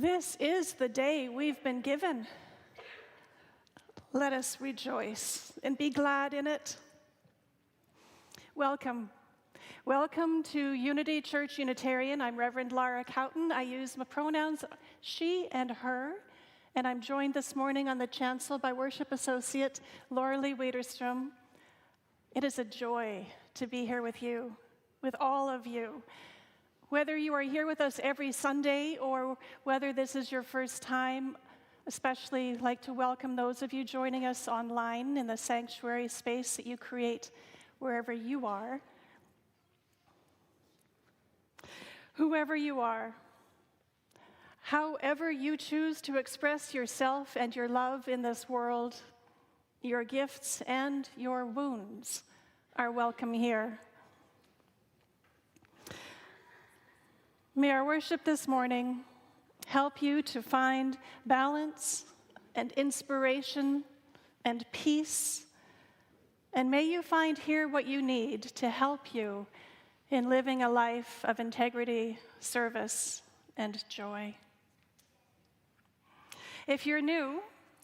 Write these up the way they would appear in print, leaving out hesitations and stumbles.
This is the day we've been given. Let us rejoice and be glad in it. Welcome. Welcome to Unity Church-Unitarian. I'm Reverend Lara Cowtan. I use my pronouns she and her, and I'm joined this morning on the chancel by Worship Associate Lorelee Wederstrom. It is a joy to be here with you, with all of you. Whether you are here with us every Sunday or whether this is your first time, especially like to welcome those of you joining us online in the sanctuary space that you create wherever you are. Whoever you are, however you choose to express yourself and your love in this world, your gifts and your wounds are welcome here. May our worship this morning help you to find balance and inspiration and peace, and may you find here what you need to help you in living a life of integrity, service, and joy. If you're new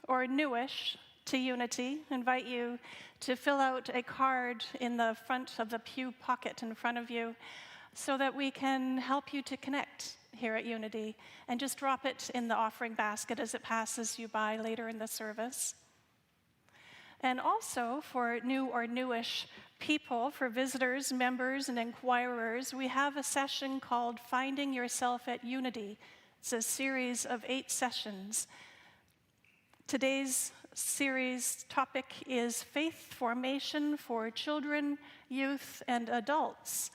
or newish to Unity, I invite you to fill out a card in the front of the pew pocket in front of you so that we can help you to connect here at Unity, and just drop it in the offering basket as it passes you by later in the service. And also for new or newish people, for visitors, members, and inquirers, we have a session called Finding Yourself at Unity. It's a series of 8 sessions. Today's series topic is faith formation for children, youth, and adults.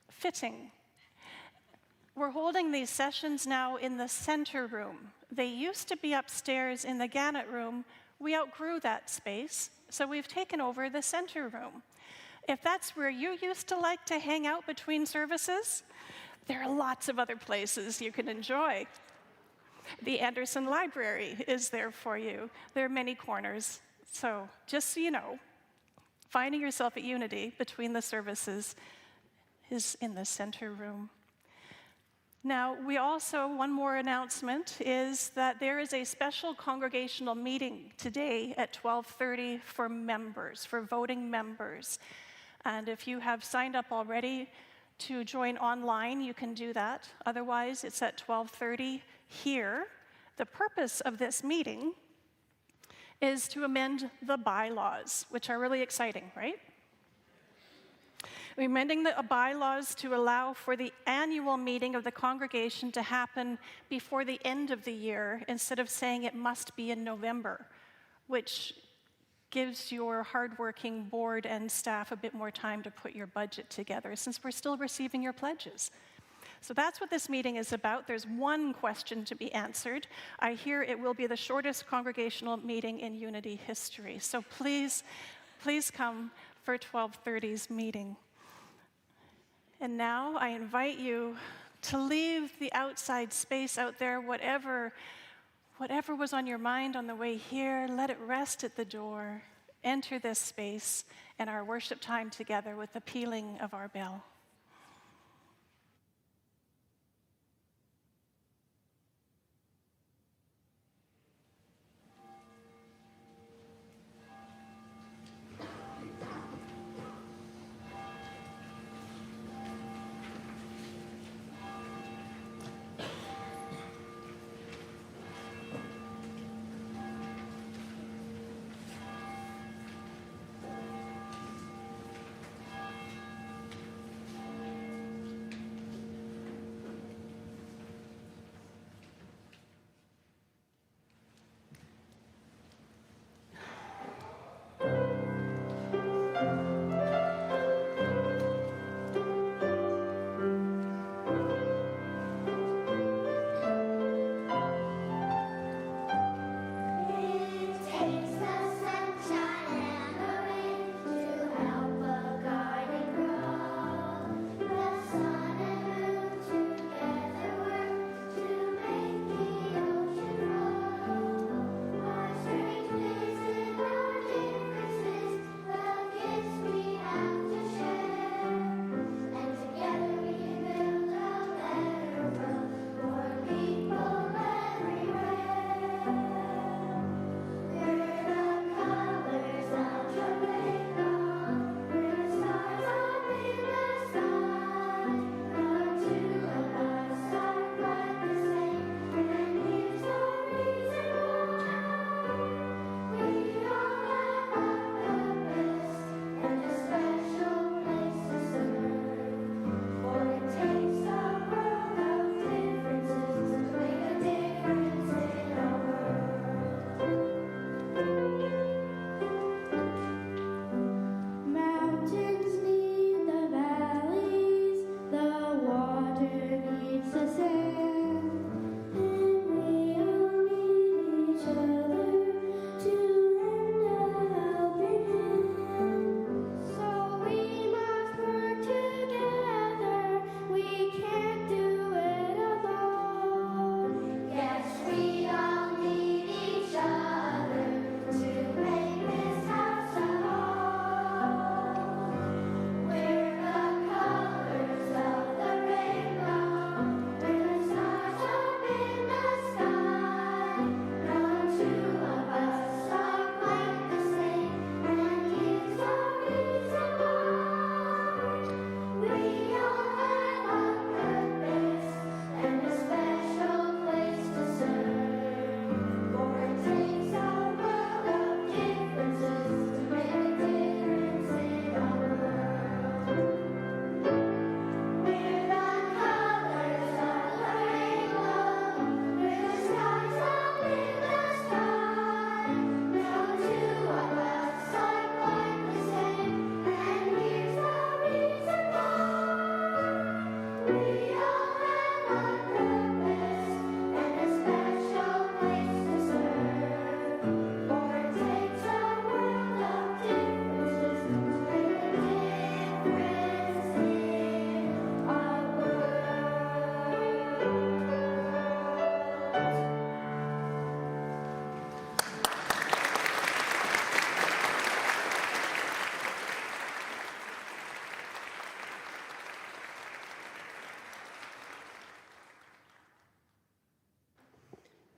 Fitting. We're holding these sessions now in the center room. They used to be upstairs in the Gannett room. We outgrew that space, so we've taken over the center room. If that's where you used to like to hang out between services, there are lots of other places you can enjoy. The Anderson Library is there for you. There are many corners. So just so you know, finding yourself at Unity between the services is in the center room. Now, we also, one more announcement is that there is a special congregational meeting today at 12:30 for members, for voting members. And if you have signed up already to join online, you can do that. Otherwise, it's at 12:30 here. The purpose of this meeting is to amend the bylaws, which are really exciting, right? We're amending the bylaws to allow for the annual meeting of the congregation to happen before the end of the year, instead of saying it must be in November, which gives your hardworking board and staff a bit more time to put your budget together, since we're still receiving your pledges. So that's what this meeting is about. There's one question to be answered. I hear it will be the shortest congregational meeting in Unity history. So please come for 12:30's meeting. And now I invite you to leave the outside space out there, whatever was on your mind on the way here, let it rest at the door. Enter this space and our worship time together with the pealing of our bell.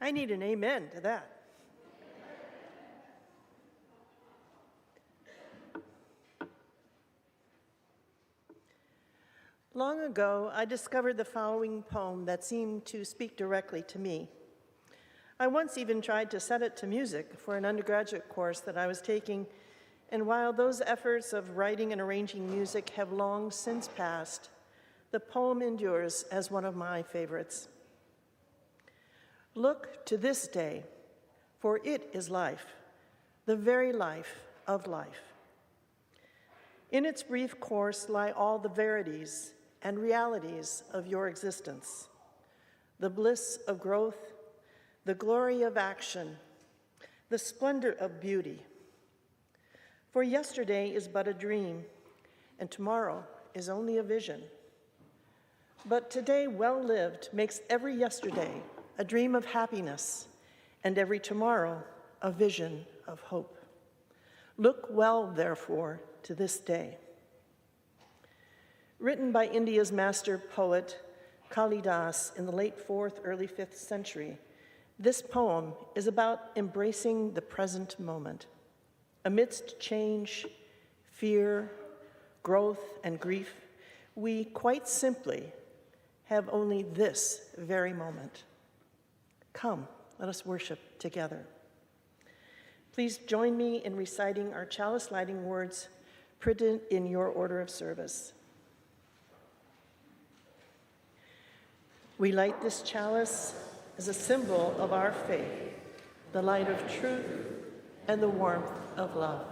I need an amen to that. Long ago, I discovered the following poem that seemed to speak directly to me. I once even tried to set it to music for an undergraduate course that I was taking, and while those efforts of writing and arranging music have long since passed, the poem endures as one of my favorites. Look to this day, for it is life, the very life of life. In its brief course lie all the verities and realities of your existence, the bliss of growth, the glory of action, the splendor of beauty. For yesterday is but a dream, and tomorrow is only a vision. But today well lived makes every yesterday a dream of happiness, and every tomorrow a vision of hope. Look well, therefore, to this day. Written by India's master poet Kalidas in the late 4th, early 5th century, this poem is about embracing the present moment. Amidst change, fear, growth, and grief, we quite simply have only this very moment. Come, let us worship together. Please join me in reciting our chalice lighting words printed in your order of service. We light this chalice as a symbol of our faith, the light of truth and the warmth of love.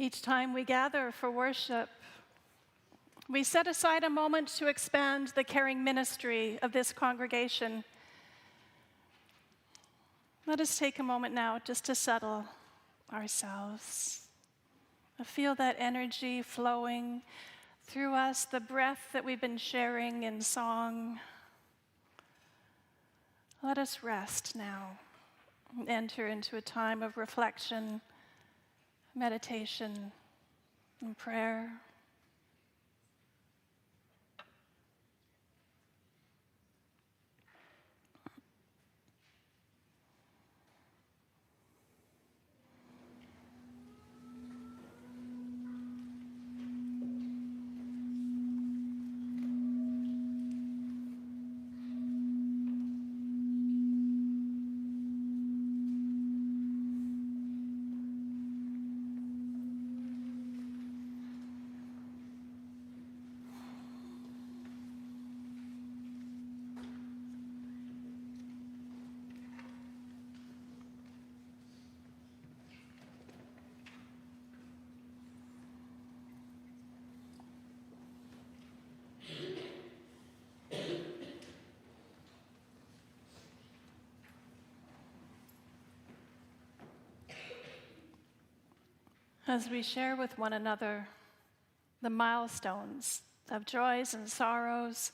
Each time we gather for worship, we set aside a moment to expand the caring ministry of this congregation. Let us take a moment now just to settle ourselves. Feel that energy flowing through us, the breath that we've been sharing in song. Let us rest now and enter into a time of reflection, meditation, and prayer. as we share with one another the milestones of joys and sorrows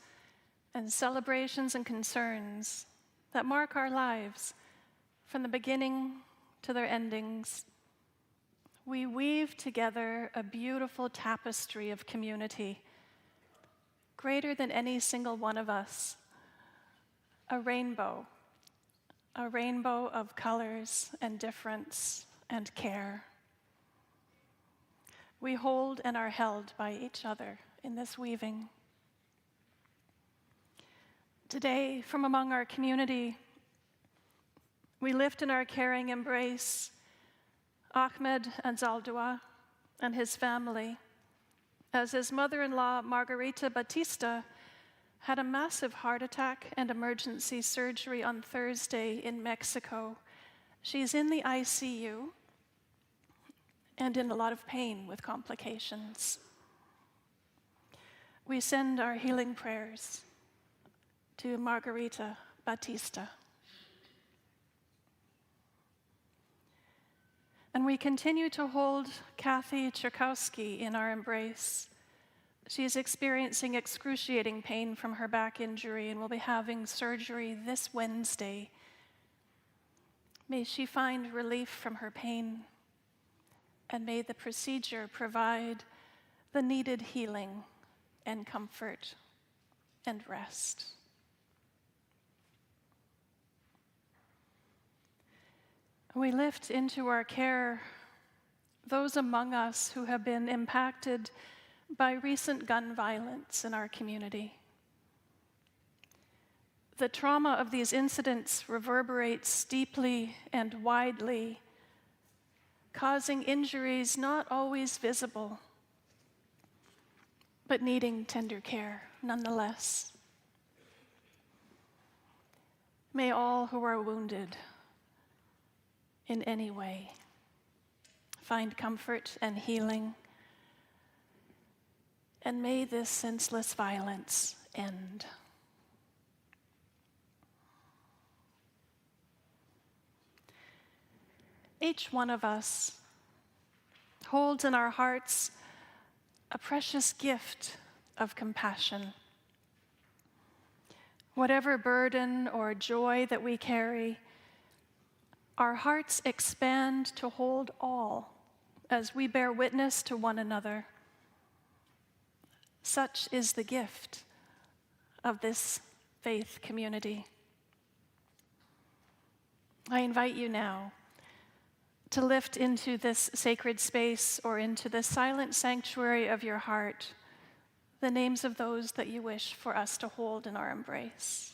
and celebrations and concerns that mark our lives from the beginning to their endings. We weave together a beautiful tapestry of community, greater than any single one of us, a rainbow of colors and difference and care. We hold and are held by each other in this weaving. Today, from among our community, we lift in our caring embrace Ahmed Anzaldua and his family, as his mother-in-law, Margarita Batista, had a massive heart attack and emergency surgery on Thursday in Mexico. She's in the ICU and in a lot of pain with complications. We send our healing prayers to Margarita Batista. And we continue to hold Kathy Cherkowski in our embrace. She's experiencing excruciating pain from her back injury and will be having surgery this Wednesday. May she find relief from her pain, and may the procedure provide the needed healing and comfort and rest. We lift into our care those among us who have been impacted by recent gun violence in our community. The trauma of these incidents reverberates deeply and widely, causing injuries not always visible, but needing tender care nonetheless. May all who are wounded in any way find comfort and healing, and may this senseless violence end. Each one of us holds in our hearts a precious gift of compassion. Whatever burden or joy that we carry, our hearts expand to hold all as we bear witness to one another. Such is the gift of this faith community. I invite you now to lift into this sacred space or into the silent sanctuary of your heart the names of those that you wish for us to hold in our embrace.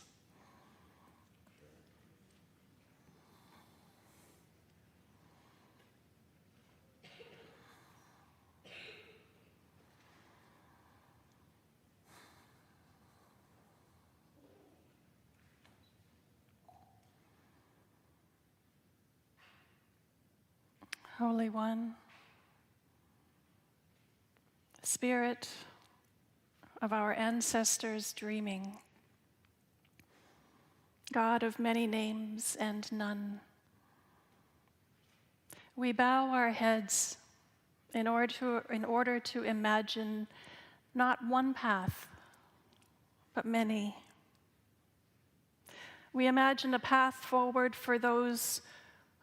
Holy One, Spirit of our ancestors dreaming, God of many names and none, we bow our heads in order to imagine not one path, but many. We imagine a path forward for those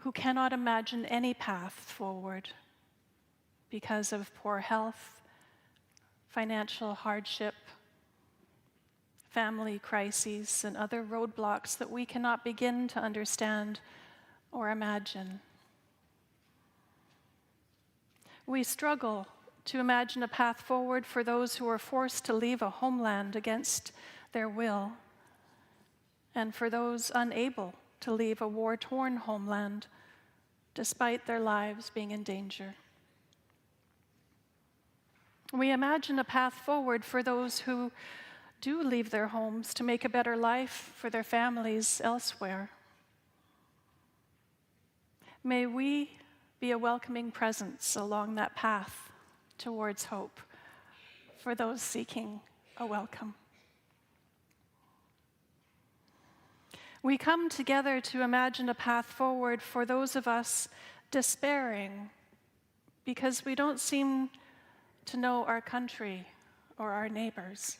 who cannot imagine any path forward because of poor health, financial hardship, family crises, and other roadblocks that we cannot begin to understand or imagine. We struggle to imagine a path forward for those who are forced to leave a homeland against their will, and for those unable to leave a war-torn homeland despite their lives being in danger. We imagine a path forward for those who do leave their homes to make a better life for their families elsewhere. May we be a welcoming presence along that path towards hope for those seeking a welcome. We come together to imagine a path forward for those of us despairing because we don't seem to know our country or our neighbors,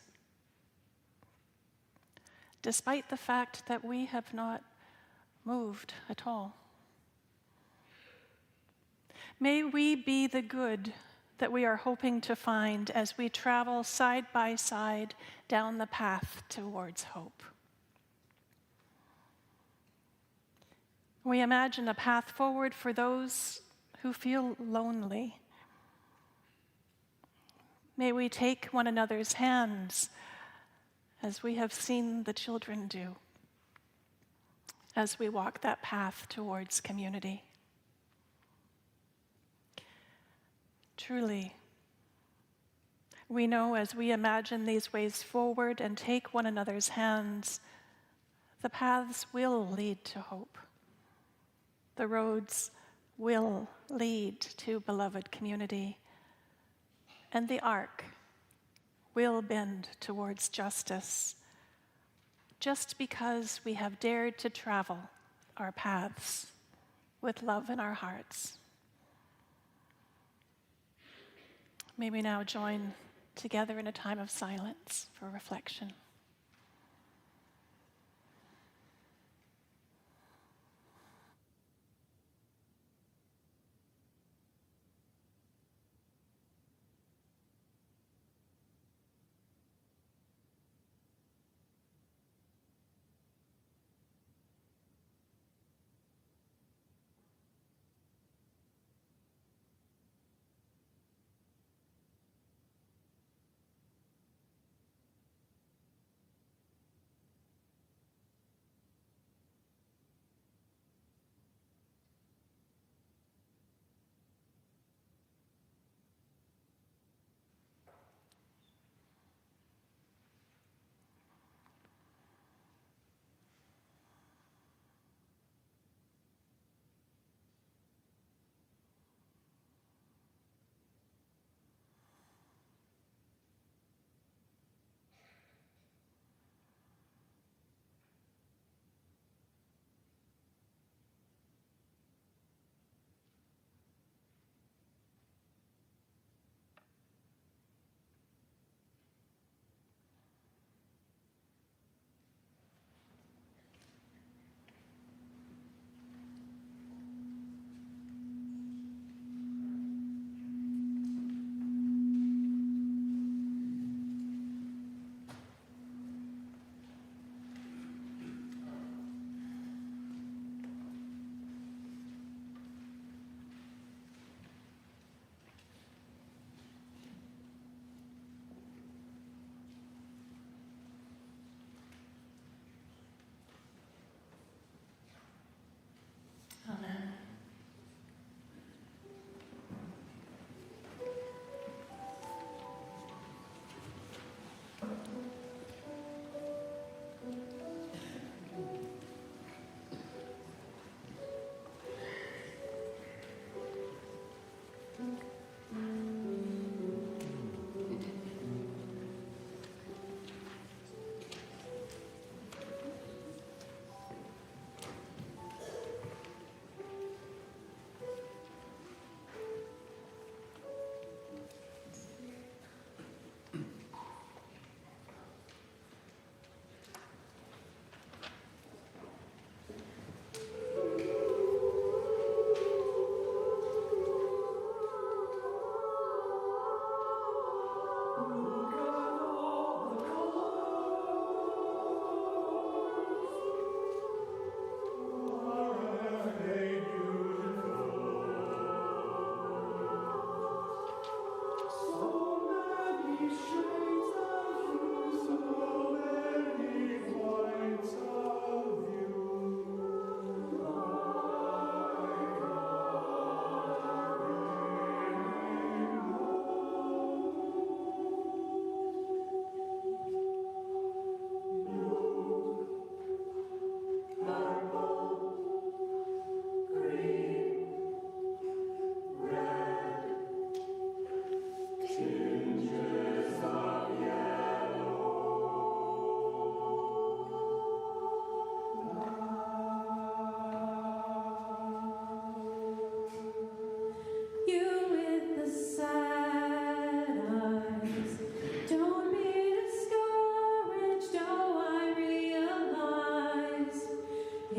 despite the fact that we have not moved at all. May we be the good that we are hoping to find as we travel side by side down the path towards hope. We imagine a path forward for those who feel lonely. May we take one another's hands as we have seen the children do, as we walk that path towards community. Truly, we know as we imagine these ways forward and take one another's hands, the paths will lead to hope. The roads will lead to beloved community, and the arc will bend towards justice, just because we have dared to travel our paths with love in our hearts. May we now join together in a time of silence for reflection.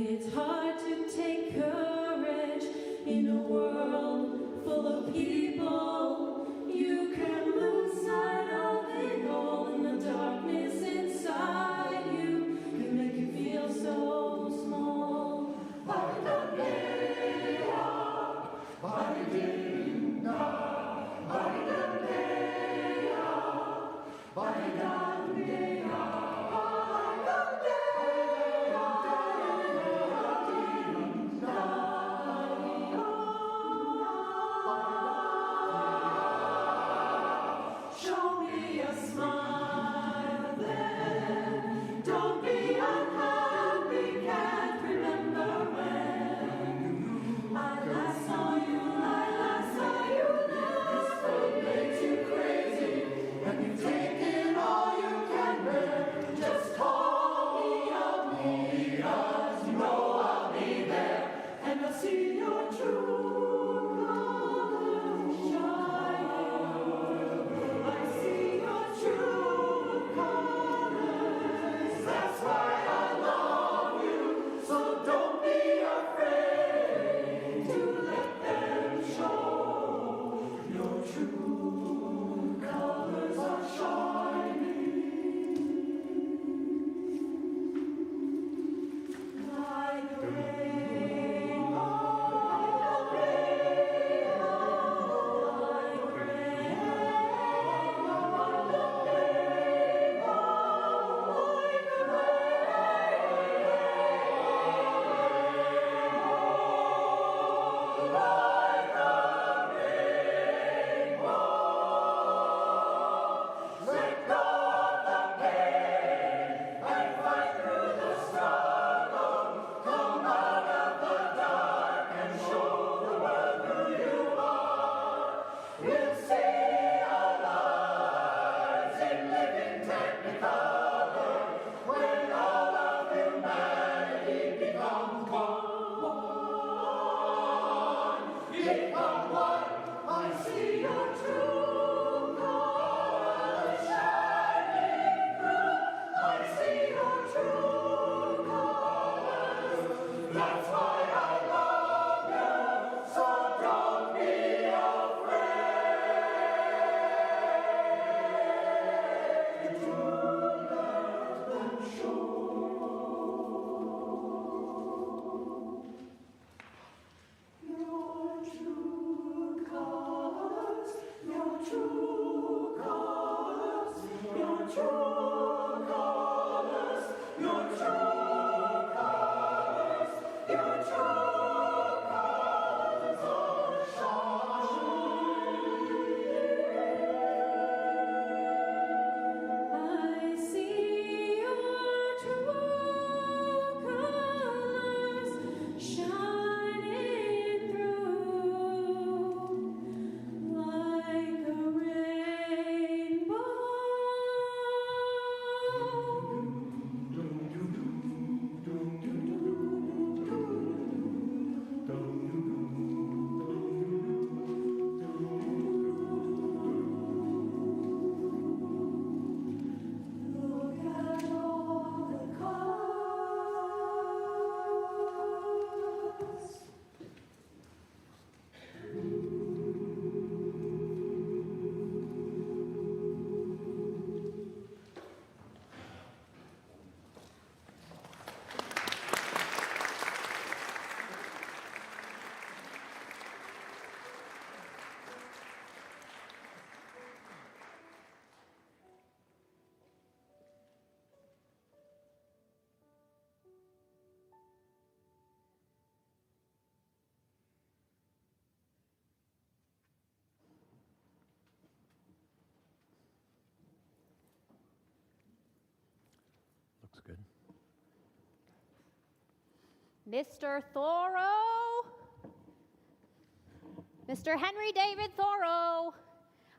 It's hard to take courage in a world full of people. You can lose sight of it all, and the darkness inside you can make you feel so small. Show me a smile then. Don't be unhappy, can't remember when I last saw you, This world makes you crazy, and you've taken all you can bear. Just call me up, because you know I'll be there, and I'll see your true colors shining. I see your true colors. That's why I love you. So don't be afraid to let them show. Your true colors are shining. Like a rainbow, like a Looks good. Mr. Thoreau? Mr. Henry David Thoreau?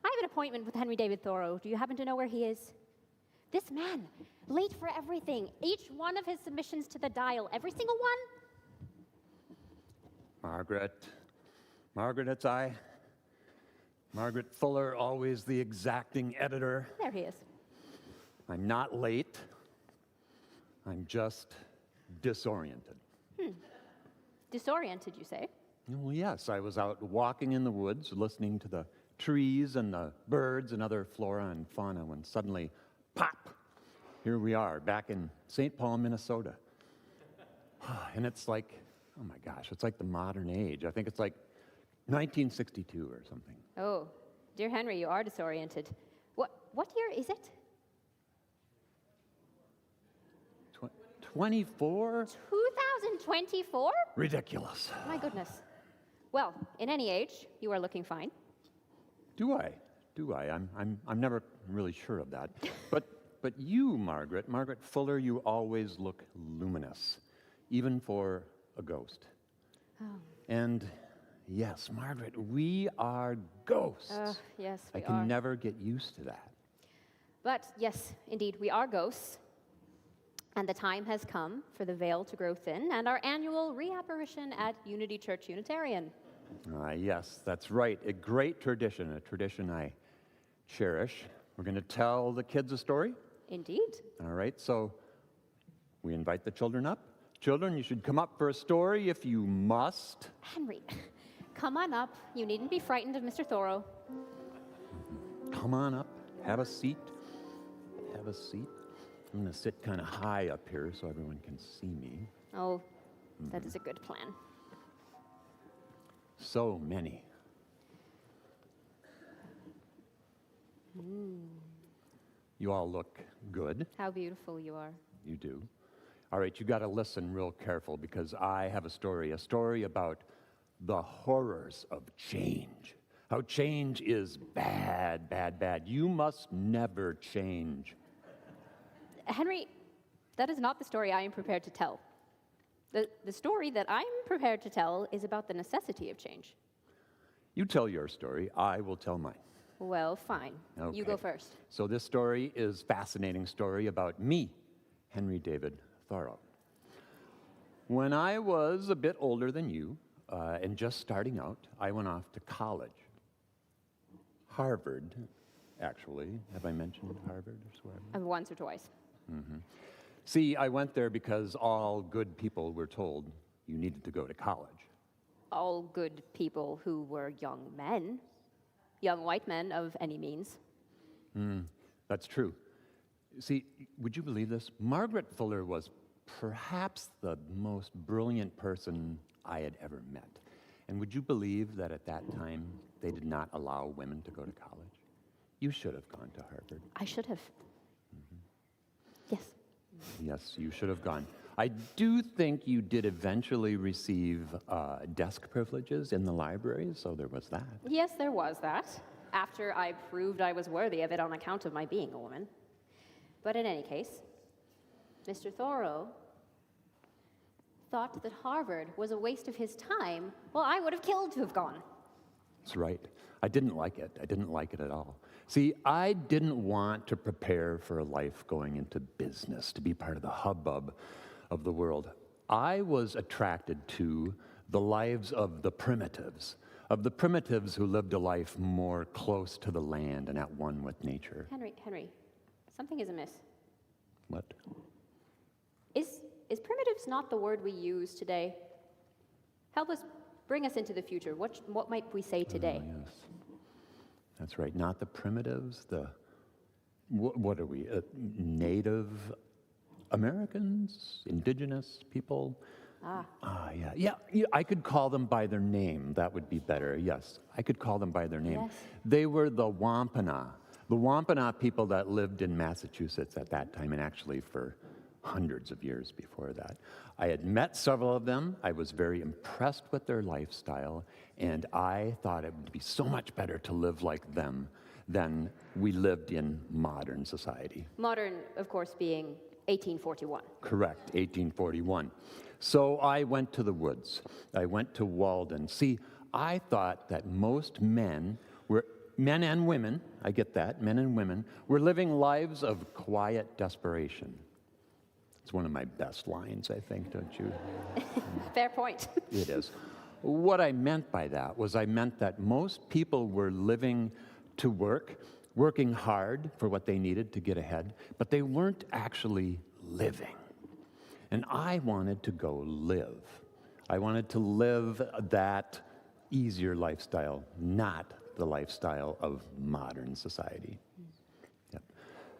I have an appointment with Henry David Thoreau. Do you happen to know where he is? This man, late for everything. Each one of his submissions to the dial, every single one. Margaret, it's I. Margaret Fuller, always the exacting editor. There he is. I'm not late. I'm just disoriented. Disoriented, you say? Well, yes, I was out walking in the woods, listening to the trees and the birds and other flora and fauna, when suddenly, pop, here we are, back in St. Paul, Minnesota. And it's like, oh my gosh, it's like the modern age. I think it's like 1962 or something. Oh, dear Henry, you are disoriented. What year is it? 24? 2024? Ridiculous. My goodness. Well, in any age, you are looking fine. Do I? I'm never really sure of that. But you, Margaret Fuller, you always look luminous, even for a ghost. Oh. And yes, Margaret, we are ghosts. Yes, I we can are. never get used to that. But yes, indeed, we are ghosts. And the time has come for the veil to grow thin and our annual reapparition at Unity Church-Unitarian. Yes, that's right. A great tradition, a tradition I cherish. We're going to tell the kids a story. Indeed. All right, so we invite the children up. Children, you should come up for a story if you must. Henry, come on up. You needn't be frightened of Mr. Thoreau. Come on up. Have a seat. Have a seat. I'm going to sit kind of high up here so everyone can see me. Oh, that is a good plan. So many. You all look good. How beautiful you are. You do. All right, you got to listen real careful because I have a story about the horrors of change. How change is bad, bad, bad. You must never change. Henry, that is not the story I am prepared to tell. The story that I'm prepared to tell is about the necessity of change. You tell your story, I will tell mine. Well, fine. Okay. You go first. So this story is a fascinating story about me, Henry David Thoreau. When I was a bit older than you, and just starting out, I went off to college. Harvard, actually. Have I mentioned Harvard or so? Once or twice. See, I went there because all good people were told you needed to go to college. All good people who were young men, young white men of any means. That's true. See, would you believe this? Margaret Fuller was perhaps the most brilliant person I had ever met. And would you believe that at that time they did not allow women to go to college? You should have gone to Harvard. I should have. Yes. Yes, you should have gone. I do think you did eventually receive desk privileges in the library, so there was that. Yes, there was that, after I proved I was worthy of it on account of my being a woman. But in any case, Mr. Thoreau thought that Harvard was a waste of his time. Well, I would have killed to have gone. That's right. I didn't like it. I didn't like it at all. See, I didn't want to prepare for a life going into business, to be part of the hubbub of the world. I was attracted to the lives of the primitives who lived a life more close to the land and at one with nature. Henry, something is amiss. What? Is primitives not the word we use today? Help us, bring us into the future. What might we say today? Yes. That's right. Not the primitives, what are we? Native Americans? Indigenous people? Yeah. I could call them by their name. That would be better. Yes, I could call them by their name. Yes. They were the Wampanoag. The Wampanoag people that lived in Massachusetts at that time, and actually for hundreds of years before that. I had met several of them. I was very impressed with their lifestyle, and I thought it would be so much better to live like them than we lived in modern society. Modern, of course, being 1841. Correct, 1841. So I went to the woods. I went to Walden. See, I thought that most men and women, I get that, men and women, were living lives of quiet desperation. It's one of my best lines, I think, don't you? Fair point. It is. What I meant by that was I meant that most people were living to working hard for what they needed to get ahead, but they weren't actually living. And I wanted to go live. I wanted to live that easier lifestyle, not the lifestyle of modern society. Yep.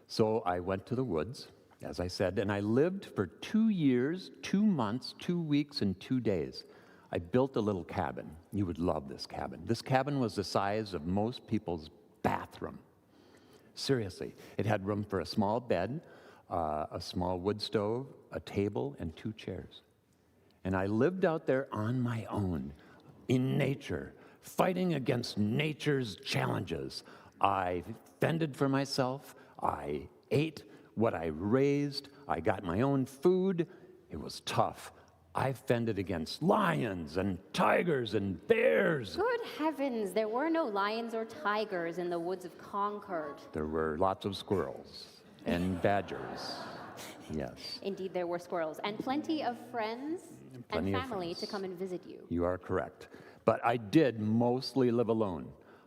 So I went to the woods, as I said, and I lived for 2 years, 2 months, 2 weeks, and 2 days. I built a little cabin. You would love this cabin. This cabin was the size of most people's bathroom. Seriously, it had room for a small bed, a small wood stove, a table, and 2 chairs. And I lived out there on my own, in nature, fighting against nature's challenges. I fended for myself. I ate what I raised. I got my own food. It was tough. I fended against lions and tigers and bears. Good heavens, there were no lions or tigers in the woods of Concord. There were lots of squirrels and badgers. Yes. Indeed, there were squirrels and plenty of friends Plenty and of family friends. to come and visit you. You are correct. But I did mostly live alone.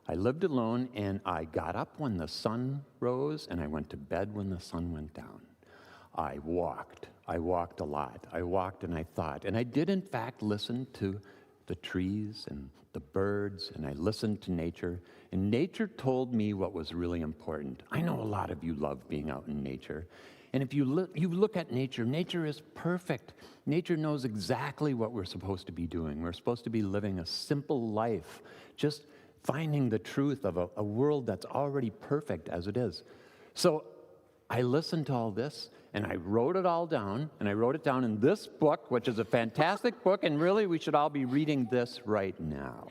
I lived alone, and I got up when the sun rose, and I went to bed when the sun went down. I walked. I walked a lot. I walked and I thought. And I did, in fact, listen to the trees and the birds, and I listened to nature. And nature told me what was really important. I know a lot of you love being out in nature. And if you look at nature, nature is perfect. Nature knows exactly what we're supposed to be doing. We're supposed to be living a simple life, just finding the truth of a world that's already perfect as it is. So I listened to all this, and I wrote it all down, and I wrote it down in this book, which is a fantastic book, and really we should all be reading this right now.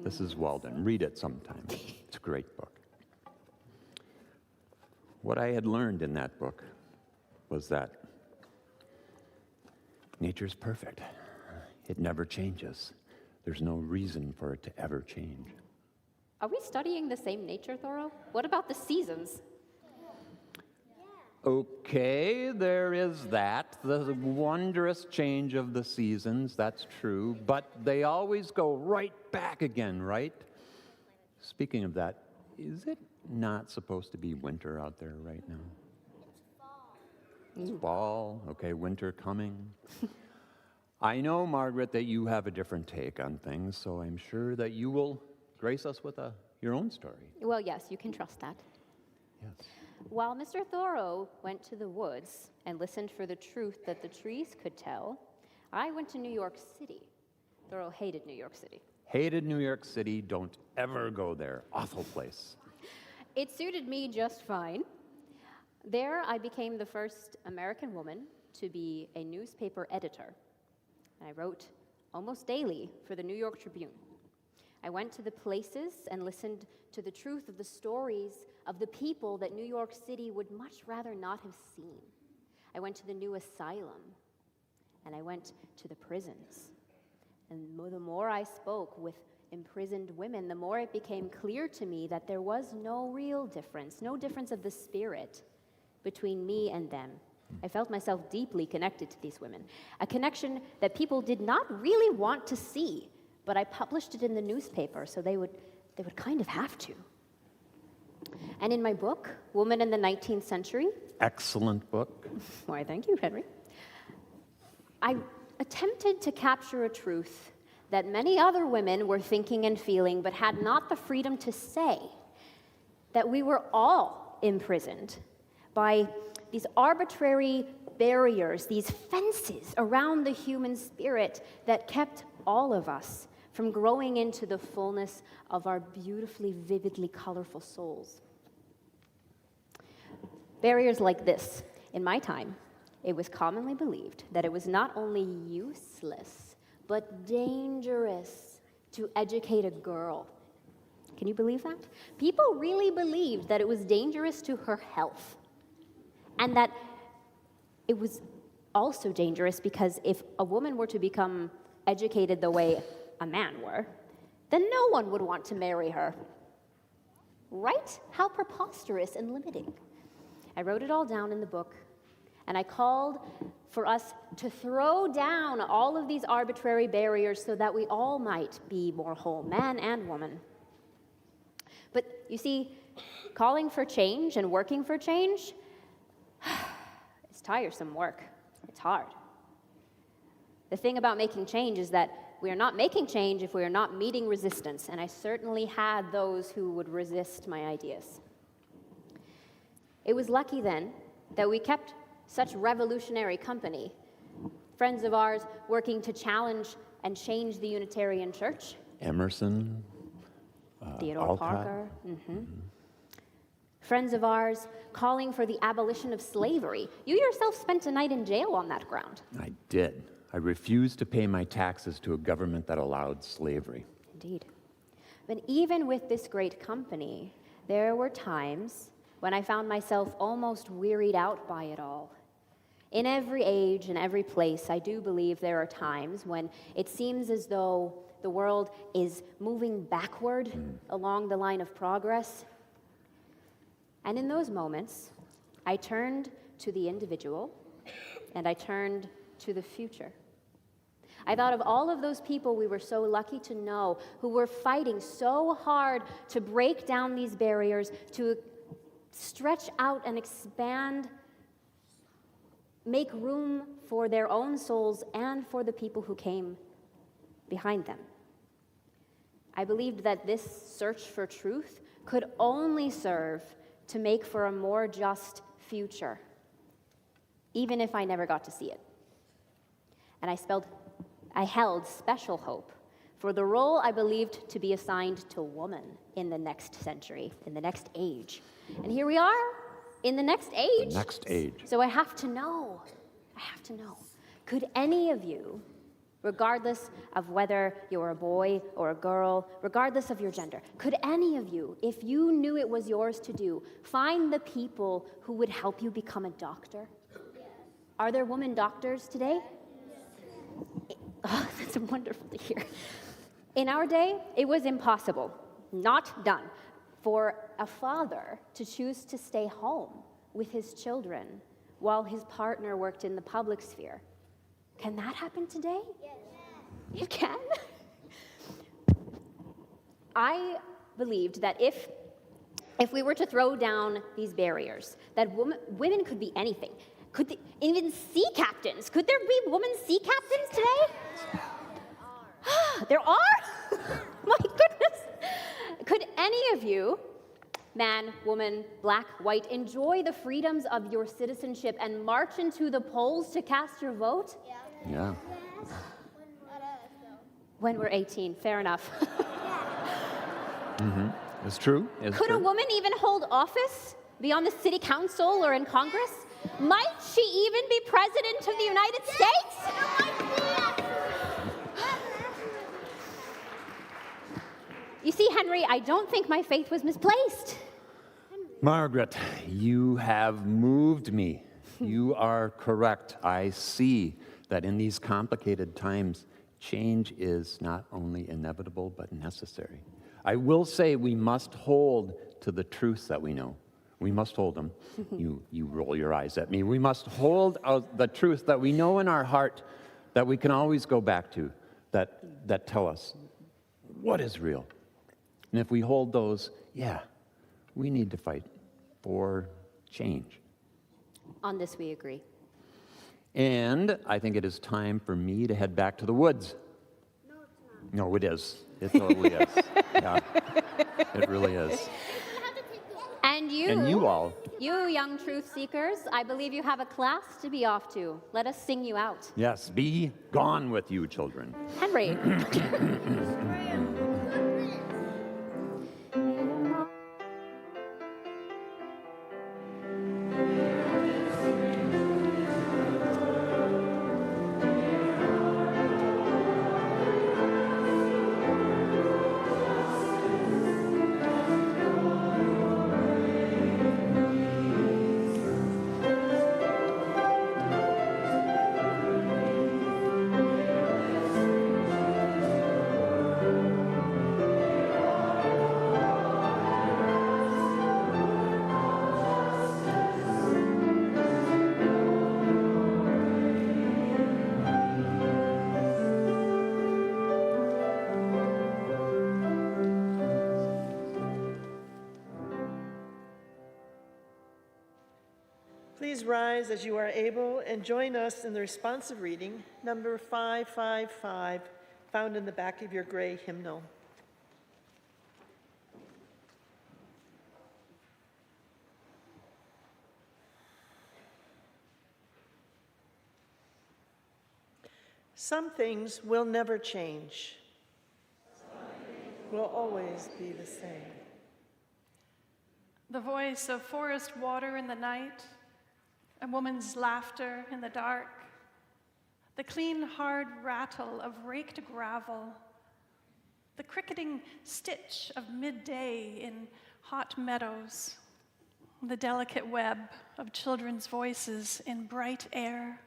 This is Walden. Read it sometime. It's a great book. What I had learned in that book was that nature's perfect. It never changes. There's no reason for it to ever change. Are we studying the same nature, Thoreau? What about the seasons? Okay, there is that, the wondrous change of the seasons, that's true, but they always go right back again, right? Speaking of that, is it not supposed to be winter out there right now? It's fall, okay, winter coming. I know, Margaret, that you have a different take on things, so I'm sure that you will grace us with your own story. Well, yes, you can trust that. Yes. While Mr. Thoreau went to the woods and listened for the truth that the trees could tell, I went to New York City. Thoreau hated New York City. Hated New York City, don't ever go there. Awful place. It suited me just fine. There, I became the first American woman to be a newspaper editor. I wrote almost daily for the New York Tribune. I went to the places and listened to the truth of the stories of the people that New York City would much rather not have seen. I went to the new asylum, and I went to the prisons. And the more I spoke with imprisoned women, the more it became clear to me that there was no real difference, no difference of the spirit between me and them. I felt myself deeply connected to these women, a connection that people did not really want to see, but I published it in the newspaper, so they would kind of have to. And in my book, Woman in the 19th Century... Excellent book. Why, thank you, Henry. I attempted to capture a truth that many other women were thinking and feeling, but had not the freedom to say, that we were all imprisoned by these arbitrary barriers, these fences around the human spirit that kept all of us from growing into the fullness of our beautifully, vividly colorful souls. Barriers like this, in my time, it was commonly believed that it was not only useless, but dangerous to educate a girl. Can you believe that? People really believed that it was dangerous to her health, and that it was also dangerous because if a woman were to become educated the way a man were, then no one would want to marry her. Right? How preposterous and limiting. I wrote it all down in the book, and I called for us to throw down all of these arbitrary barriers so that we all might be more whole, man and woman. But you see, calling for change and working for change, it's tiresome work. It's hard. The thing about making change is that we are not making change if we are not meeting resistance, and I certainly had those who would resist my ideas. It was lucky then that we kept such revolutionary company, friends of ours working to challenge and change the Unitarian Church. Emerson, Theodore Alcott. Parker. Friends of ours calling for the abolition of slavery. You yourself spent a night in jail on that ground. I did. I refused to pay my taxes to a government that allowed slavery. Indeed. But even with this great company, there were times when I found myself almost wearied out by it all. In every age and every place, I do believe there are times when it seems as though the world is moving backward along the line of progress. And in those moments, I turned to the individual and I turned to the future. I thought of all of those people we were so lucky to know who were fighting so hard to break down these barriers, to stretch out and expand, make room for their own souls and for the people who came behind them. I believed that this search for truth could only serve to make for a more just future, even if I never got to see it. And I held special hope for the role I believed to be assigned to woman in the next century, in the next age. And here we are, in the next age. The next age. So I have to know, could any of you, regardless of whether you're a boy or a girl, regardless of your gender, could any of you, if you knew it was yours to do, find the people who would help you become a doctor? Are there women doctors today? Oh, that's wonderful to hear. In our day, it was impossible, not done, for a father to choose to stay home with his children while his partner worked in the public sphere. Can that happen today? Yes. It can? I believed that if we were to throw down these barriers, that women could be anything. Even sea captains. Could there be women sea captains today? There are? My goodness. Could any of you, man, woman, black, white, enjoy the freedoms of your citizenship and march into the polls to cast your vote? Yeah. When we're 18, fair enough. It's true. Could a woman even hold office, be on the city council or in Congress? Might she even be president of the United States? You see, Henry, I don't think my faith was misplaced. Margaret, you have moved me. You are correct. I see that in these complicated times, change is not only inevitable, but necessary. I will say we must hold to the truths that we know. We must hold them. You roll your eyes at me. We must hold the truth that we know in our heart that we can always go back to, that tell us what is real. And if we hold those, we need to fight for change. On this we agree. And I think it is time for me to head back to the woods. No, it's not. No, it is. It totally is. Yeah, it really is. And you all. You young truth seekers, I believe you have a class to be off to. Let us sing you out. Yes, be gone with you, children. Henry. Please rise as you are able and join us in the responsive reading, number 555, found in the back of your gray hymnal. Some things will never change. Will always be the same. The voice of forest water in the night, a woman's laughter in the dark, the clean, hard rattle of raked gravel, the cricketing stitch of midday in hot meadows, the delicate web of children's voices in bright air.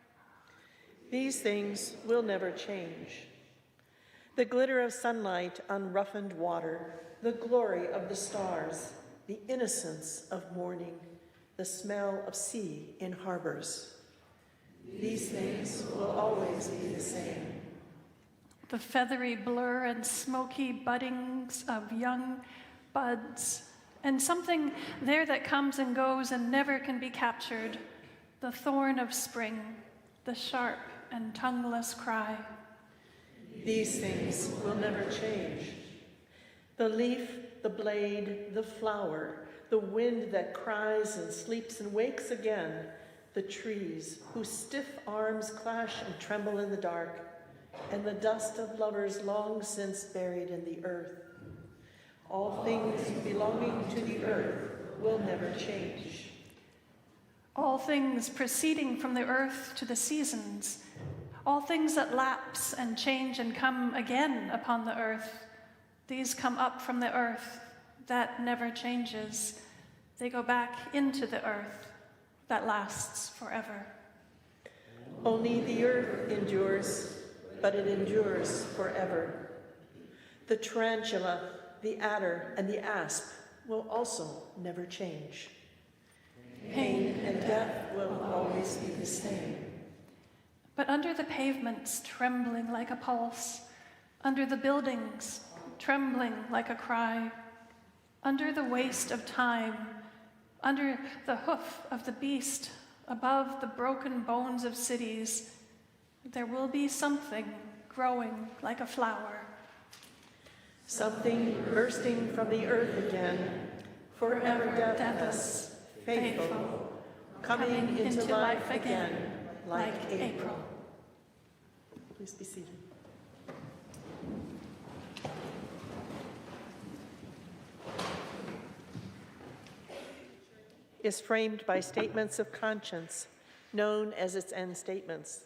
These things will never change. The glitter of sunlight on roughened water, the glory of the stars, the innocence of morning, the smell of sea in harbors. These things will always be the same. The feathery blur and smoky buddings of young buds, and something there that comes and goes and never can be captured, the thorn of spring, the sharp and tongueless cry. These things will never change. The leaf, the blade, the flower, the wind that cries and sleeps and wakes again, the trees whose stiff arms clash and tremble in the dark, and the dust of lovers long since buried in the earth. All things belonging to the earth will never change. All things proceeding from the earth to the seasons, all things that lapse and change and come again upon the earth, these come up from the earth that never changes. They go back into the earth that lasts forever. Only the earth endures, but it endures forever. The tarantula, the adder, and the asp will also never change. Pain and death will always be the same. But under the pavements trembling like a pulse, under the buildings trembling like a cry, under the waste of time, under the hoof of the beast, above the broken bones of cities, there will be something growing like a flower. Something bursting from the earth again, forever deathless, faithful, coming into life again, like April. Please be seated. Is framed by statements of conscience, known as its end statements.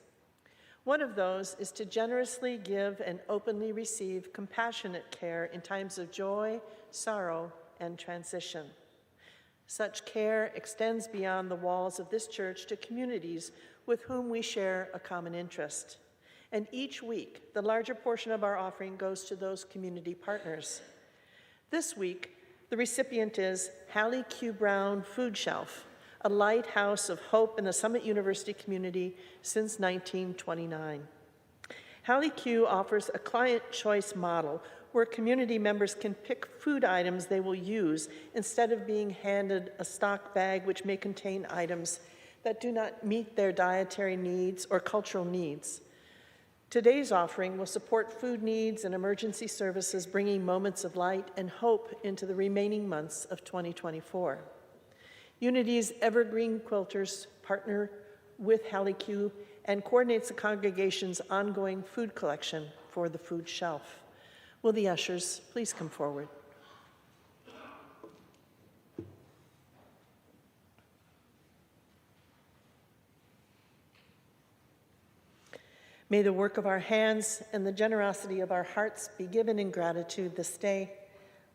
One of those is to generously give and openly receive compassionate care in times of joy, sorrow, and transition. Such care extends beyond the walls of this church to communities with whom we share a common interest. And each week, the larger portion of our offering goes to those community partners. This week, the recipient is Hallie Q. Brown Food Shelf, a lighthouse of hope in the Summit University community since 1929. Hallie Q offers a client choice model where community members can pick food items they will use instead of being handed a stock bag which may contain items that do not meet their dietary needs or cultural needs. Today's offering will support food needs and emergency services, bringing moments of light and hope into the remaining months of 2024. Unity's Evergreen Quilters partner with Hallie Q and coordinates the congregation's ongoing food collection for the food shelf. Will the ushers please come forward? May the work of our hands and the generosity of our hearts be given in gratitude this day.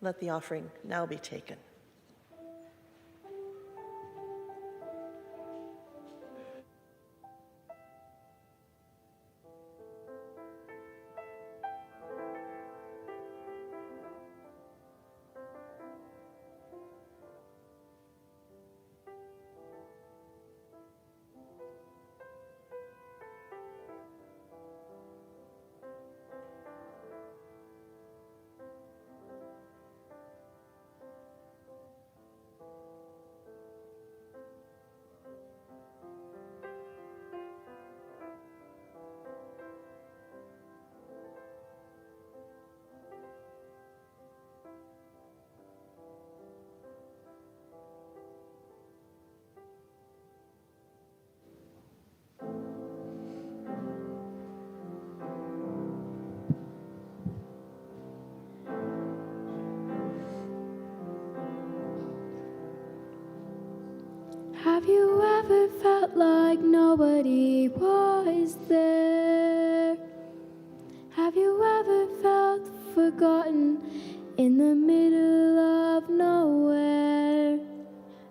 Let the offering now be taken. felt like nobody was there? Have you ever felt forgotten in the middle of nowhere?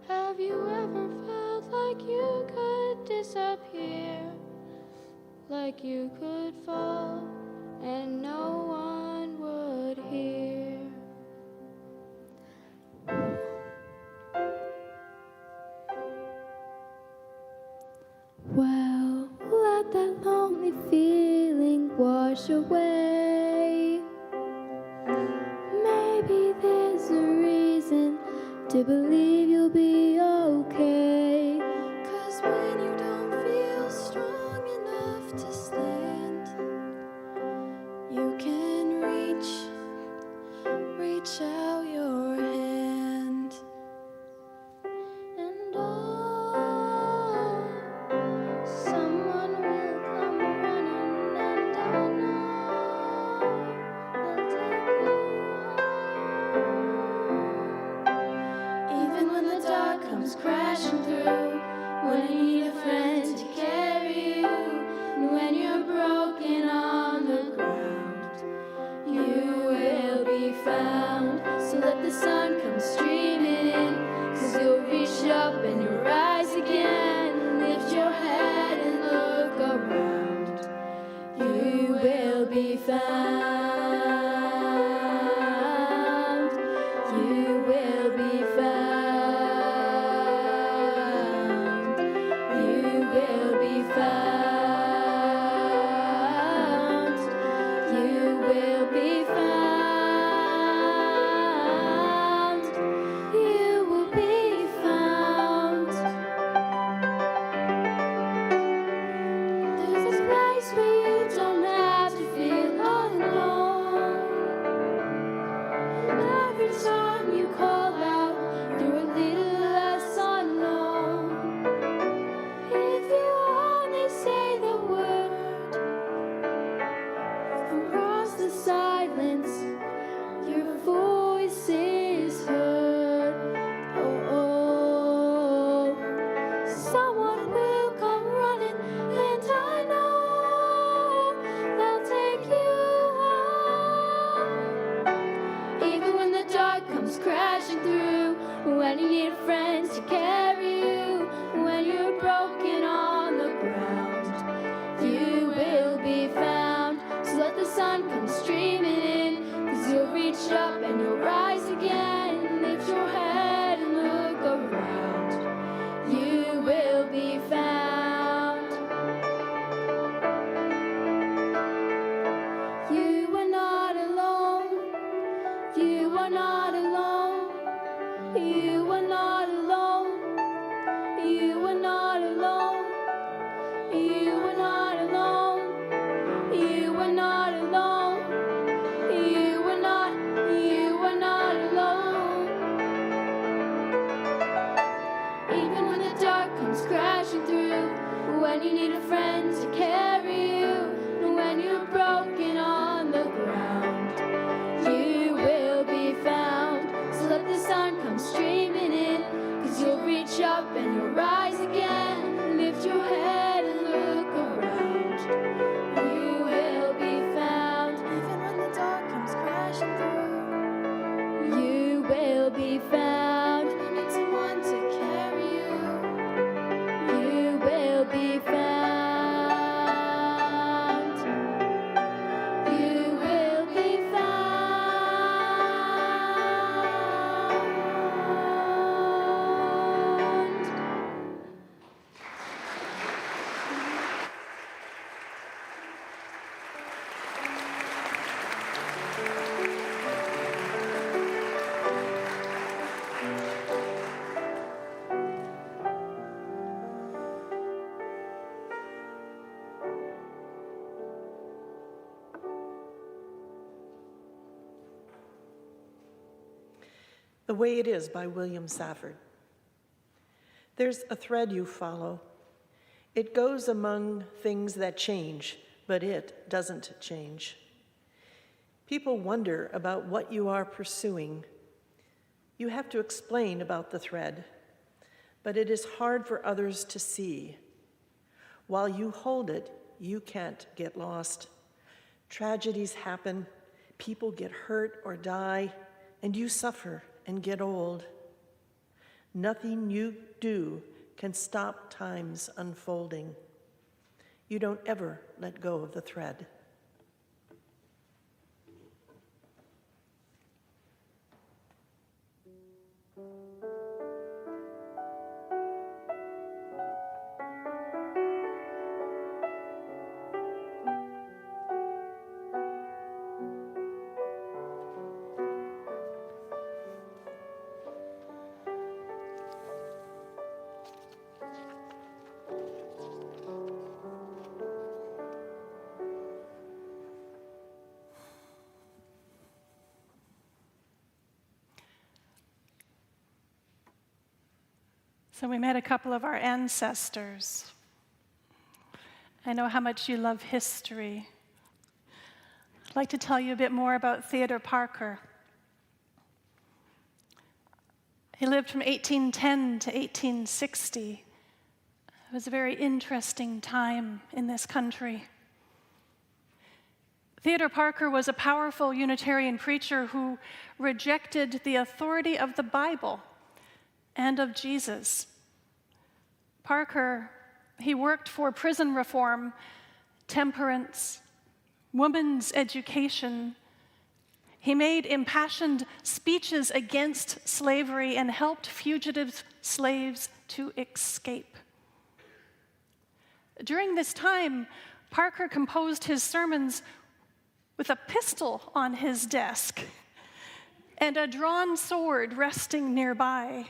Have you ever felt like you could disappear? Like you could fall and no one would hear? Well, let that lonely feeling wash away. Maybe there's a reason to believe you'll be okay. 'Cause when you don't feel strong enough to stand, you can reach out your hand. And someone will come running, and I know they'll take you home. Even when the dark comes crashing through, when you need a friend to carry you, and when you're broken on the ground, you will be found. So let the sun come streaming in, 'cause you'll reach up and you'll rise again. Lift your head and look around. You will be found. You will be found. You will be found. You will be found. You will be found. There's a place where you don't have to feel alone. Every time you call out, you're a little less alone. If you only say the word, across the silence, your voice is heard. Oh, oh. Someone will come running, and I know they'll take you home. Even when the dark comes crashing through, when you need a friend to carry you, when you're broken on the ground, you will be found. So let the sun come streaming in, 'cause you'll reach up and you'll rise again. Lift your head and look around. You will be found. You are not alone. You are not alone. You are not alone. You are not alone. You are not alone. You are not alone. You are not alone. Even when the dark comes crashing through, when you need a friend to carry you, and when you're broken on the ground, you will be found. So let the sun come streaming in, 'cause you'll reach up and you'll rise again. Lift your head and look around. You will be found. Even when the dark comes crashing through, you will be found. You need someone to carry you. You will be found. You will be found. The Way It Is by William Safford. There's a thread you follow. It goes among things that change, but it doesn't change. People wonder about what you are pursuing. You have to explain about the thread, but it is hard for others to see. While you hold it, you can't get lost. Tragedies happen, people get hurt or die, and you suffer and get old. Nothing you do can stop time's unfolding. You don't ever let go of the thread. So we met a couple of our ancestors. I know how much you love history. I'd like to tell you a bit more about Theodore Parker. He lived from 1810 to 1860. It was a very interesting time in this country. Theodore Parker was a powerful Unitarian preacher who rejected the authority of the Bible and of Jesus. Parker, he worked for prison reform, temperance, women's education. He made impassioned speeches against slavery and helped fugitive slaves to escape. During this time, Parker composed his sermons with a pistol on his desk and a drawn sword resting nearby.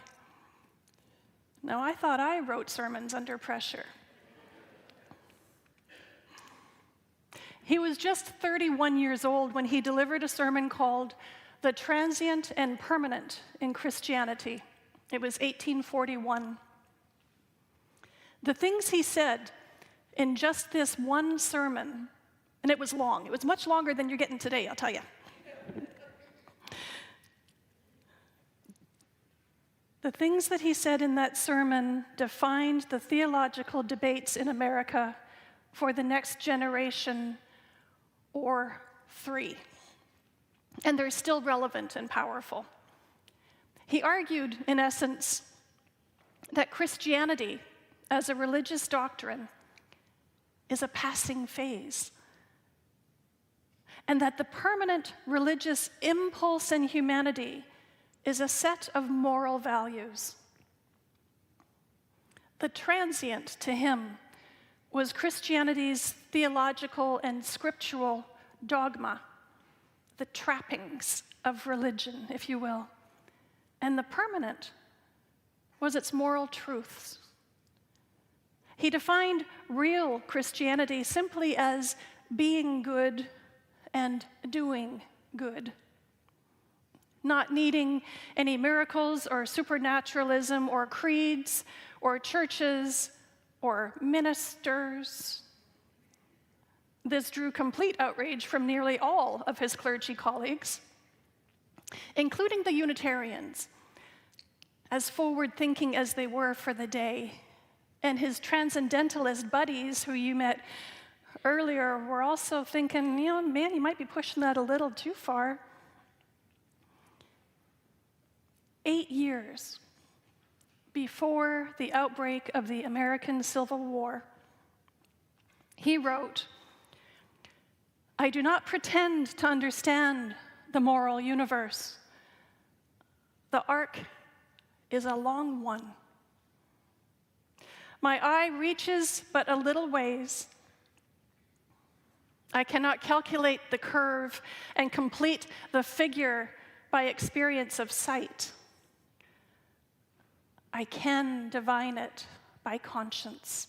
Now, I thought I wrote sermons under pressure. He was just 31 years old when he delivered a sermon called The Transient and Permanent in Christianity. It was 1841. The things he said in just this one sermon, and it was long. It was much longer than you're getting today, I'll tell you. The things that he said in that sermon defined the theological debates in America for the next generation or three. And they're still relevant and powerful. He argued, in essence, that Christianity as a religious doctrine is a passing phase, and that the permanent religious impulse in humanity is a set of moral values. The transient to him was Christianity's theological and scriptural dogma, the trappings of religion, if you will. And the permanent was its moral truths. He defined real Christianity simply as being good and doing good, not needing any miracles or supernaturalism or creeds or churches or ministers. This drew complete outrage from nearly all of his clergy colleagues, including the Unitarians, as forward-thinking as they were for the day. And his transcendentalist buddies, who you met earlier, were also thinking, man, you might be pushing that a little too far. 8 years before the outbreak of the American Civil War, he wrote, "I do not pretend to understand the moral universe. The arc is a long one. My eye reaches but a little ways. I cannot calculate the curve and complete the figure by experience of sight. I can divine it by conscience.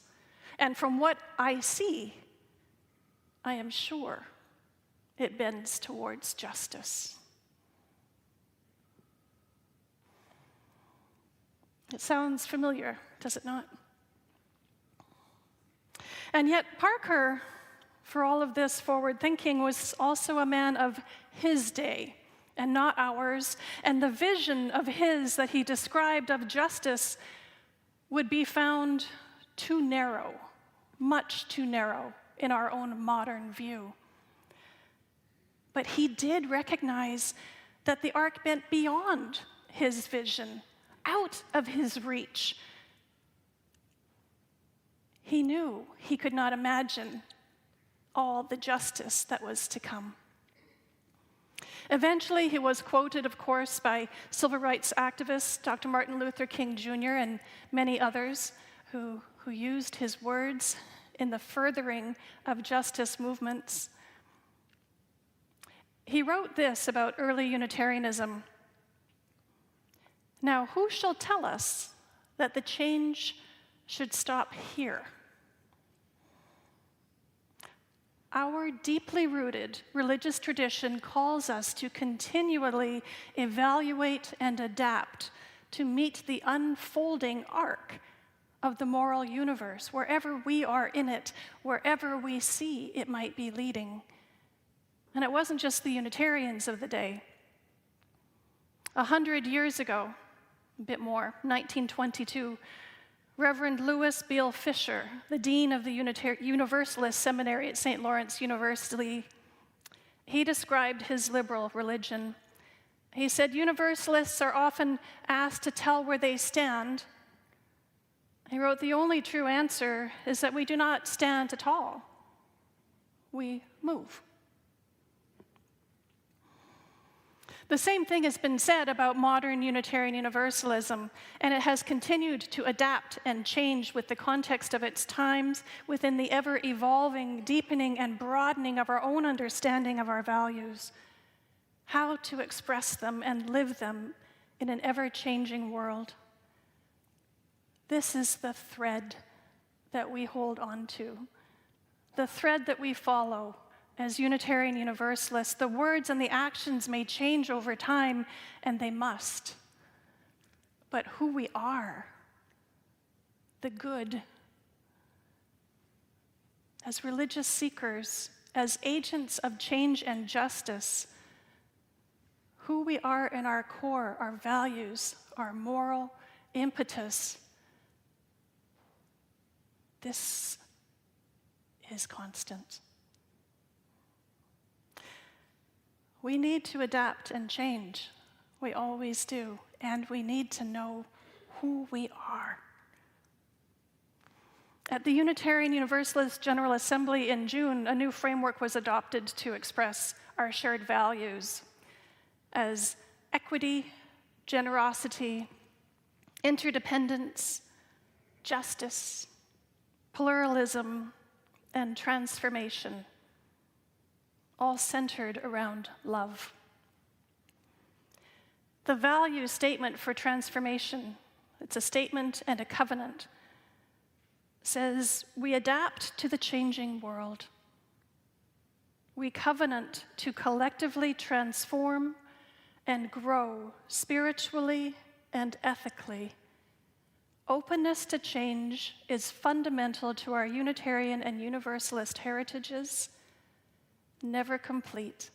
And from what I see, I am sure it bends towards justice." It sounds familiar, does it not? And yet Parker, for all of this forward thinking, was also a man of his day and not ours, and the vision of his that he described of justice would be found too narrow much too narrow in our own modern view. But he did recognize that the ark bent beyond his vision, out of his reach. He knew he could not imagine all the justice that was to come. Eventually, he was quoted, of course, by civil rights activists, Dr. Martin Luther King Jr., and many others who used his words in the furthering of justice movements. He wrote this about early Unitarianism. "Now, who shall tell us that the change should stop here? Our deeply rooted religious tradition calls us to continually evaluate and adapt to meet the unfolding arc of the moral universe, wherever we are in it, wherever we see it might be leading." And it wasn't just the Unitarians of the day. 100 years ago, a bit more, 1922, Reverend Louis Beale Fisher, the dean of the Universalist Seminary at St. Lawrence University, he described his liberal religion. He said, "Universalists are often asked to tell where they stand." He wrote, "The only true answer is that we do not stand at all. We move." The same thing has been said about modern Unitarian Universalism, and it has continued to adapt and change with the context of its times, within the ever-evolving, deepening, and broadening of our own understanding of our values, how to express them and live them in an ever-changing world. This is the thread that we hold on to, the thread that we follow as Unitarian Universalists. The words and the actions may change over time, and they must. But who we are, the good, as religious seekers, as agents of change and justice, who we are in our core, our values, our moral impetus, this is constant. We need to adapt and change. We always do. And we need to know who we are. At the Unitarian Universalist General Assembly in June, a new framework was adopted to express our shared values as equity, generosity, interdependence, justice, pluralism, and transformation, all centered around love. The value statement for transformation, it's a statement and a covenant, says we adapt to the changing world. We covenant to collectively transform and grow spiritually and ethically. Openness to change is fundamental to our Unitarian and Universalist heritages, never complete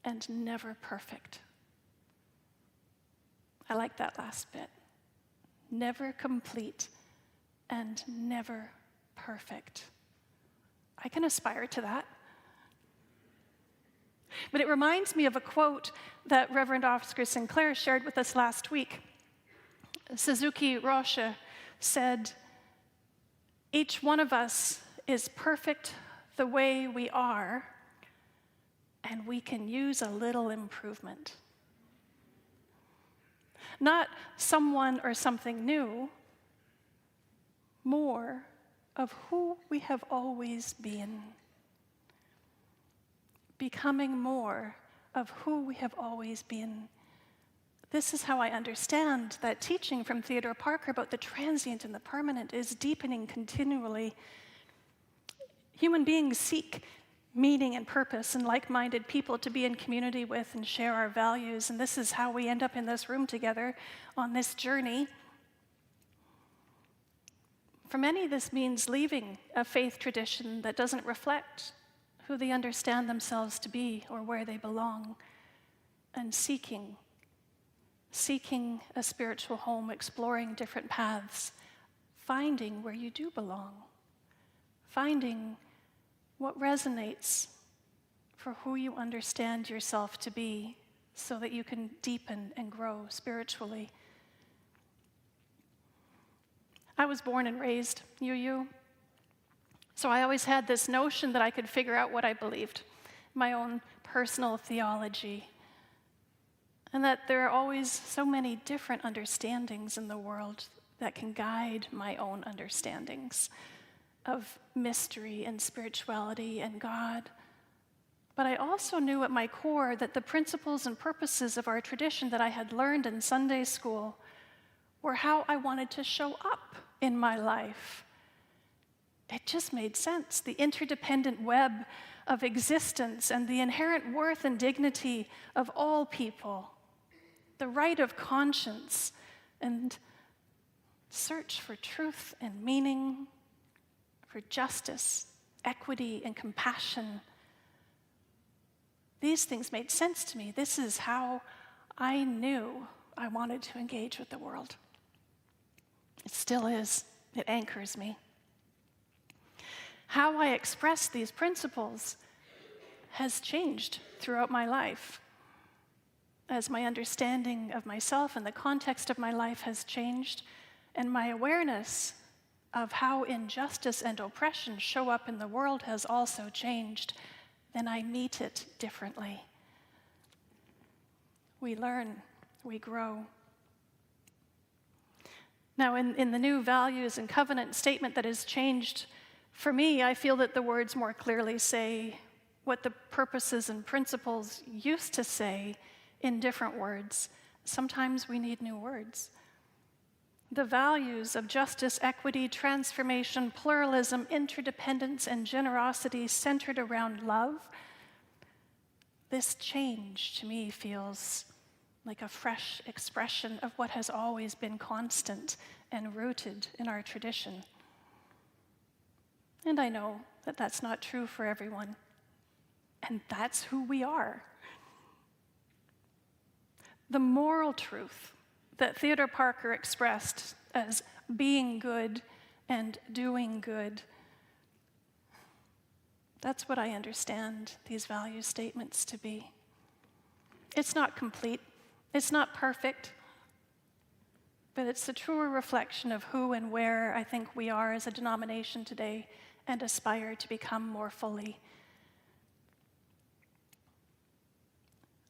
and never perfect. I like that last bit. Never complete and never perfect. I can aspire to that. But it reminds me of a quote that Reverend Oscar Sinclair shared with us last week. Suzuki Roshi said, "Each one of us is perfect the way we are, and we can use a little improvement." Not someone or something new, more of who we have always been. Becoming more of who we have always been. This is how I understand that teaching from Theodore Parker about the transient and the permanent is deepening continually. Human beings seek meaning and purpose and like-minded people to be in community with and share our values, and this is how we end up in this room together on this journey. For many, this means leaving a faith tradition that doesn't reflect who they understand themselves to be or where they belong, and seeking a spiritual home, exploring different paths, finding where you do belong, finding what resonates for who you understand yourself to be so that you can deepen and grow spiritually. I was born and raised UU, so I always had this notion that I could figure out what I believed, my own personal theology, and that there are always so many different understandings in the world that can guide my own understandings of mystery and spirituality and God. But I also knew at my core that the principles and purposes of our tradition that I had learned in Sunday school were how I wanted to show up in my life. It just made sense. The interdependent web of existence and the inherent worth and dignity of all people, the right of conscience and search for truth and meaning, for justice, equity, and compassion. These things made sense to me. This is how I knew I wanted to engage with the world. It still is. It anchors me. How I express these principles has changed throughout my life. As my understanding of myself and the context of my life has changed, and my awareness of how injustice and oppression show up in the world has also changed, then I meet it differently. We learn, we grow. Now, in the new values and covenant statement that has changed, for me, I feel that the words more clearly say what the purposes and principles used to say in different words. Sometimes we need new words. The values of justice, equity, transformation, pluralism, interdependence, and generosity centered around love. This change to me feels like a fresh expression of what has always been constant and rooted in our tradition. And I know that that's not true for everyone, and that's who we are. The moral truth that Theodore Parker expressed as being good and doing good, that's what I understand these value statements to be. It's not complete, it's not perfect, but it's a truer reflection of who and where I think we are as a denomination today and aspire to become more fully.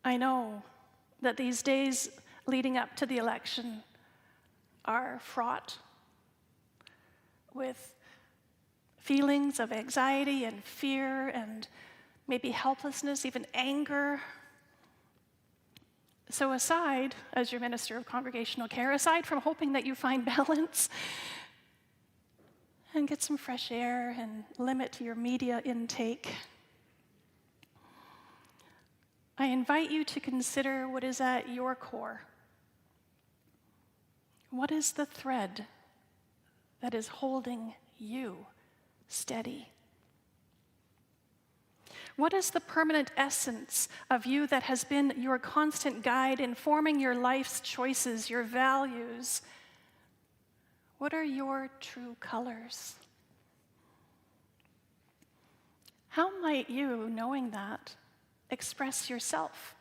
I know that these days leading up to the election are fraught with feelings of anxiety and fear and maybe helplessness, even anger. So aside, as your minister of congregational care, aside from hoping that you find balance and get some fresh air and limit your media intake, I invite you to consider what is at your core. What is the thread that is holding you steady? What is the permanent essence of you that has been your constant guide in forming your life's choices, your values? What are your true colors? How might you, knowing that, express yourself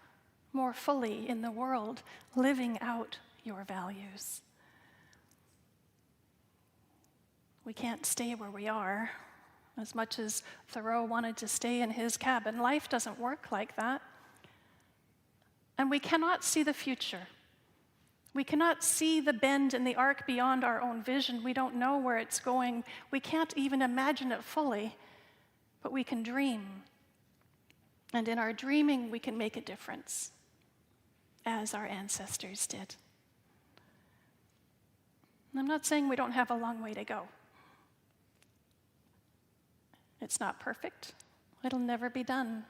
more fully in the world, living out your values? We can't stay where we are. As much as Thoreau wanted to stay in his cabin, life doesn't work like that. And we cannot see the future. We cannot see the bend in the arc beyond our own vision. We don't know where it's going. We can't even imagine it fully, but we can dream. And in our dreaming, we can make a difference, as our ancestors did. And I'm not saying we don't have a long way to go. It's not perfect. It'll never be done.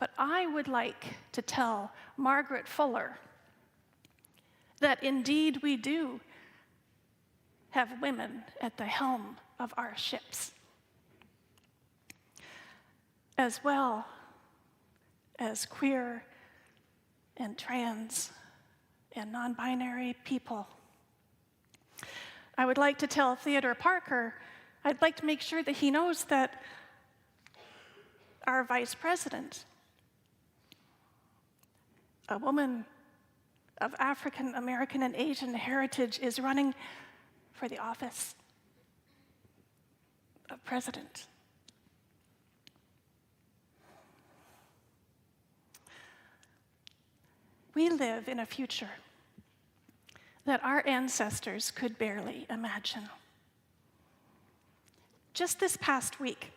But I would like to tell Margaret Fuller that indeed we do have women at the helm of our ships, as well as queer and trans and non-binary people. I would like to tell Theodore Parker, I'd like to make sure that he knows that our vice president, a woman of African American and Asian heritage, is running for the office of president. We live in a future that our ancestors could barely imagine. Just this past week,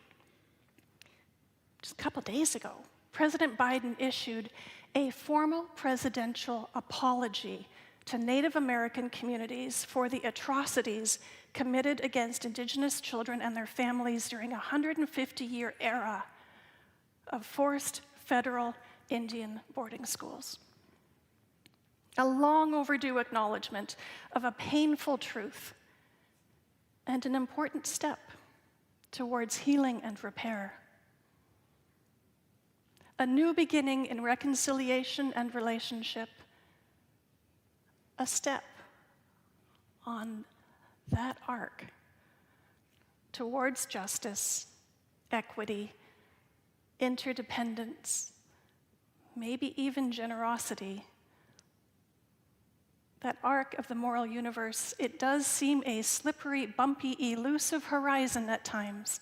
just a couple days ago, President Biden issued a formal presidential apology to Native American communities for the atrocities committed against Indigenous children and their families during a 150-year era of forced federal Indian boarding schools. A long overdue acknowledgement of a painful truth and an important step towards healing and repair. A new beginning in reconciliation and relationship, a step on that arc towards justice, equity, interdependence, maybe even generosity. That arc of the moral universe, it does seem a slippery, bumpy, elusive horizon at times.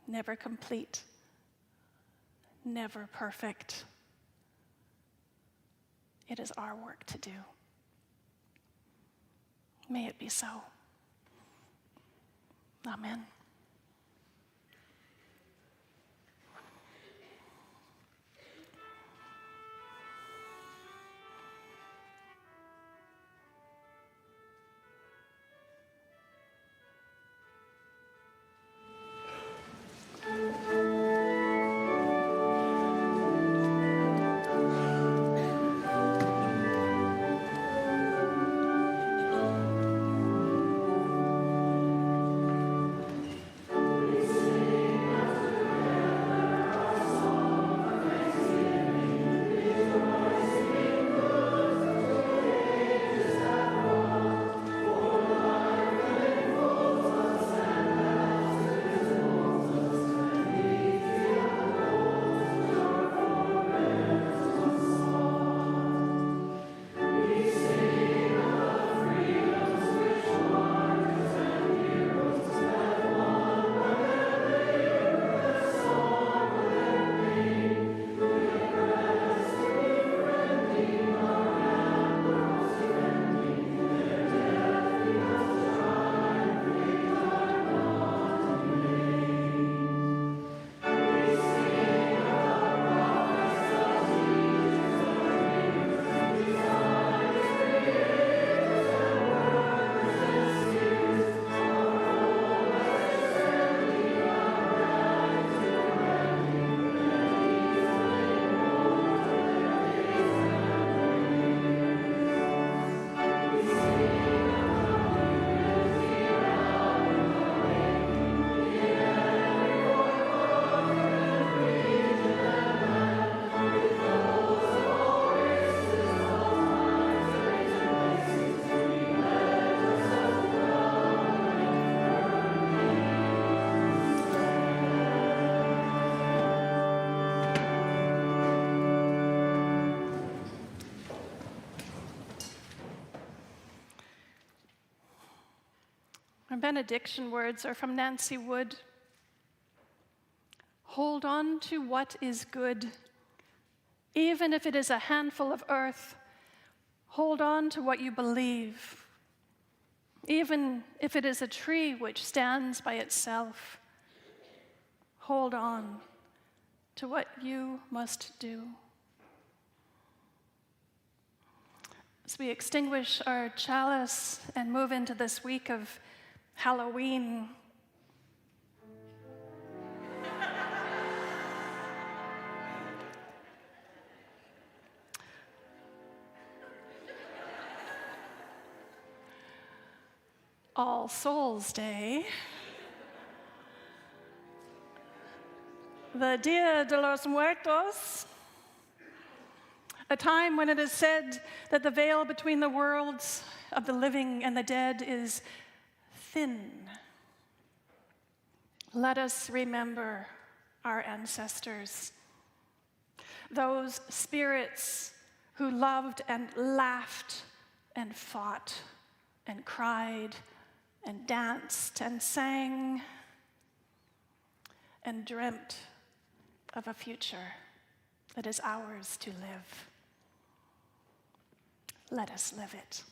Never complete, never perfect. It is our work to do. May it be so. Amen. Our benediction words are from Nancy Wood. Hold on to what is good, even if it is a handful of earth. Hold on to what you believe, even if it is a tree which stands by itself. Hold on to what you must do. As we extinguish our chalice and move into this week of Halloween, All Souls Day, the Dia de los Muertos, a time when it is said that the veil between the worlds of the living and the dead is thin. Let us remember our ancestors, those spirits who loved and laughed and fought and cried and danced and sang and dreamt of a future that is ours to live. Let us live it.